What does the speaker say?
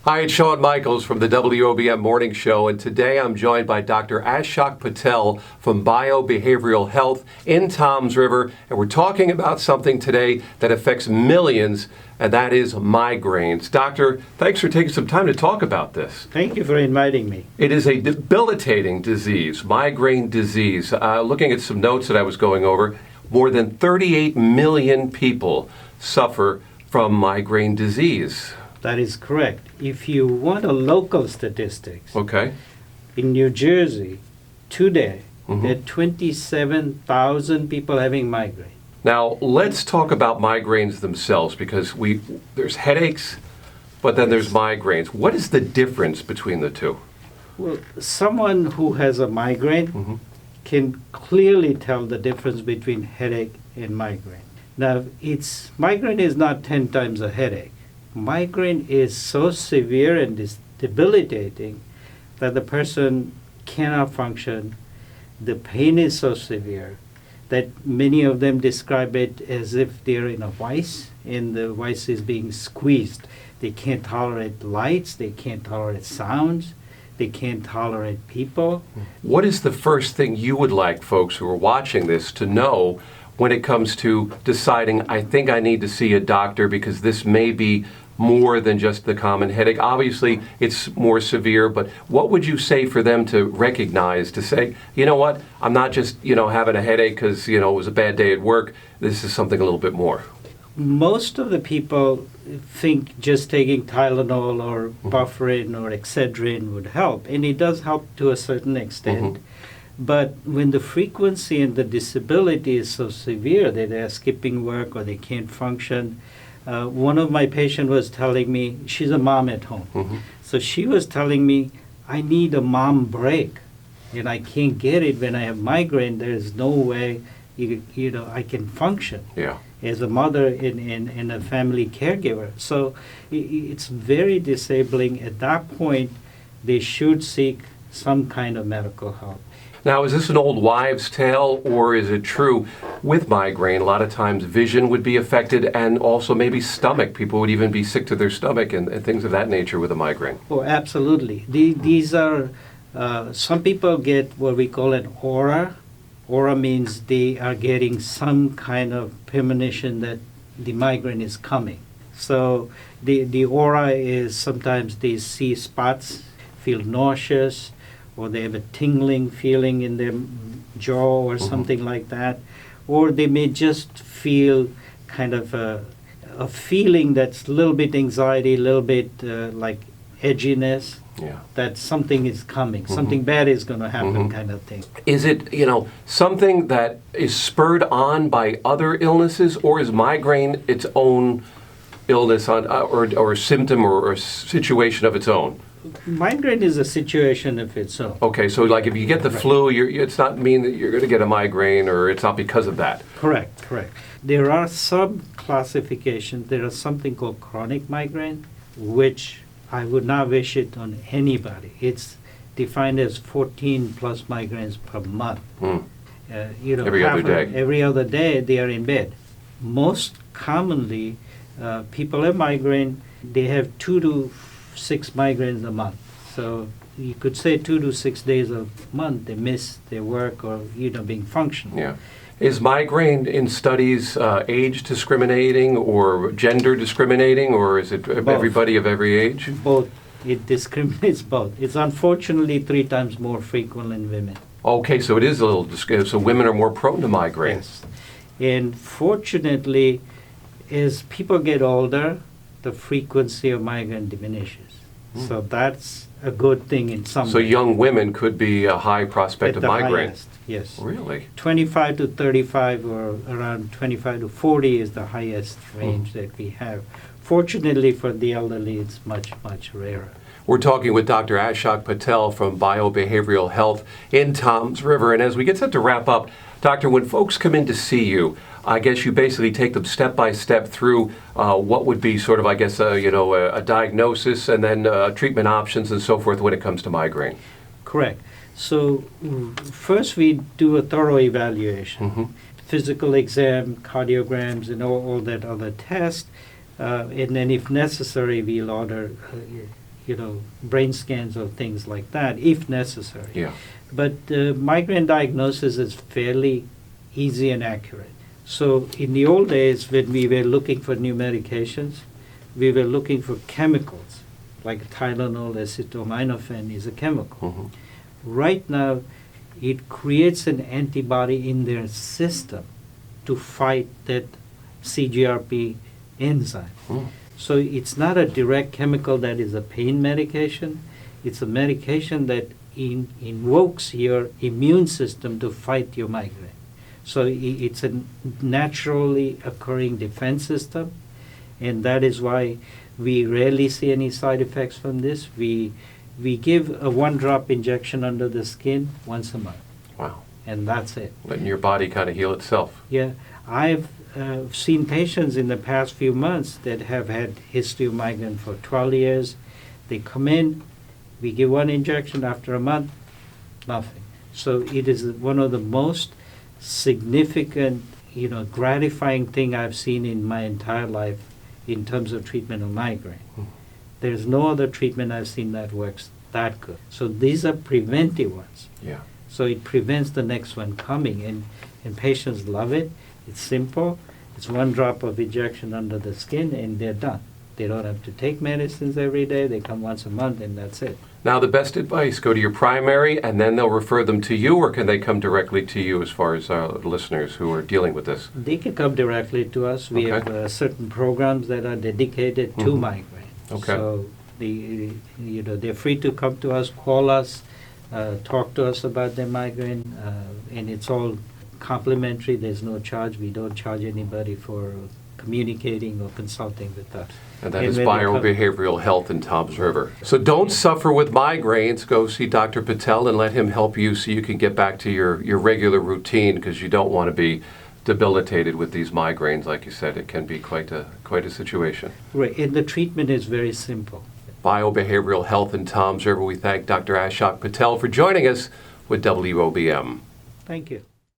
Hi, it's Shawn Michaels from the WOBM Morning Show, and today I'm joined by Dr. Ashok Patel from Biobehavioral Health in Toms River, and we're talking about something today that affects millions, and that is migraines. Doctor, thanks for taking some time to talk about this. Thank you for inviting me. It is a debilitating disease, migraine disease. Looking at some notes that I was going over, more than 38 million people suffer from migraine disease. That is correct. If you want a local statistics, Okay. in New Jersey, today, there are 27,000 people having migraine. Now, let's talk about migraines themselves, because there's headaches, but then there's migraines. What is the difference between the two? Well, someone who has a migraine can clearly tell the difference between headache and migraine. Now, migraine is not 10 times a headache. Migraine is so severe and debilitating that the person cannot function. The pain is so severe that many of them describe it as if they're in a vice and the vice is being squeezed. They can't tolerate lights, they can't tolerate sounds, they can't tolerate people. What is the first thing you would like folks who are watching this to know when it comes to deciding, I think I need to see a doctor because this may be more than just the common headache? Obviously, it's more severe, but what would you say for them to recognize, to say, you know what, I'm not just, having a headache because, it was a bad day at work. This is something a little bit more. Most of the people think just taking Tylenol or Bufferin or Excedrin would help, and it does help to a certain extent. But when the frequency and the disability is so severe that they're skipping work or they can't function, one of my patients was telling me, she's a mom at home, so she was telling me, I need a mom break, and I can't get it when I have migraine. There's no way I can function as a mother and a family caregiver. So it's very disabling. At that point, they should seek some kind of medical help. Now, is this an old wives' tale, or is it true with migraine? A lot of times vision would be affected, and also maybe stomach. People would even be sick to their stomach and things of that nature with a migraine. Oh, absolutely. These are, some people get what we call an aura. Aura means they are getting some kind of premonition that the migraine is coming. So the aura is sometimes they see spots, feel nauseous, or they have a tingling feeling in their jaw or something like that. Or they may just feel kind of a feeling that's a little bit anxiety, a little bit like edginess, that something is coming, something bad is going to happen kind of thing. Is it, something that is spurred on by other illnesses, or is migraine its own illness or symptom or situation of its own? Migraine is a situation of its own. Okay, so like if you get the flu, it's not mean that you're going to get a migraine, or it's not because of that. Correct. There are sub-classifications. There is something called chronic migraine, which I would not wish it on anybody. It's defined as 14 plus migraines per month. Every other day. Every other day they are in bed. Most commonly, people have migraine, they have 2 to 6 migraines a month. So you could say 2 to 6 days a month they miss their work or being functional. Yeah. Is migraine in studies age discriminating or gender discriminating, or is it Both. Everybody of every age? Both. It discriminates both. It's unfortunately 3 times more frequent in women. Okay, so it is a little so women are more prone to migraines. Yes. And fortunately, as people get older, the frequency of migraine diminishes. So that's a good thing in some So way. young women could be a high prospect of At the migraine. highest, yes. Really? 25 to 35 or around 25 to 40 is the highest range that we have. Fortunately for the elderly, it's much, much rarer. We're talking with Dr. Ashok Patel from Biobehavioral Health in Toms River. And as we get set to wrap up, Doctor, when folks come in to see you, I guess you basically take them step by step through what would be sort of, I guess, a diagnosis and then treatment options and so forth when it comes to migraine. Correct. So first we do a thorough evaluation, physical exam, cardiograms, and all that other tests. And then if necessary, we'll order brain scans or things like that, if necessary. Yeah. But migraine diagnosis is fairly easy and accurate. So in the old days, when we were looking for new medications, we were looking for chemicals, like Tylenol, acetaminophen is a chemical. Mm-hmm. Right now, it creates an antibody in their system to fight that CGRP enzyme. Mm. So it's not a direct chemical that is a pain medication. It's a medication that invokes your immune system to fight your migraine. So it's a naturally occurring defense system, and that is why we rarely see any side effects from this. We give a 1-drop injection under the skin once a month. Wow. And that's it. Letting your body kind of heal itself. Yeah. I've seen patients in the past few months that have had history of migraine for 12 years. They come in, we give 1 injection, after a month, nothing. So it is one of the most significant, gratifying thing I've seen in my entire life in terms of treatment of migraine. There's no other treatment I've seen that works that good. So these are preventive ones. Yeah. So it prevents the next one coming, and patients love it. It's simple. It's 1 drop of injection under the skin, and they're done. They don't have to take medicines every day. They come once a month, and that's it. Now, the best advice, go to your primary, and then they'll refer them to you, or can they come directly to you as far as listeners who are dealing with this? They can come directly to us. We Okay. have certain programs that are dedicated to Mhm. migraine. Okay. So they're free to come to us, call us, talk to us about their migraine, and it's all complimentary. There's no charge. We don't charge anybody for communicating or consulting with us. And that is when they come- biobehavioral health in Toms River. So don't suffer with migraines. Go see Dr. Patel and let him help you so you can get back to your regular routine, because you don't want to be debilitated with these migraines. Like you said, it can be quite a situation. Right, and the treatment is very simple. Biobehavioral health in Toms River. We thank Dr. Ashok Patel for joining us with WOBM. Thank you.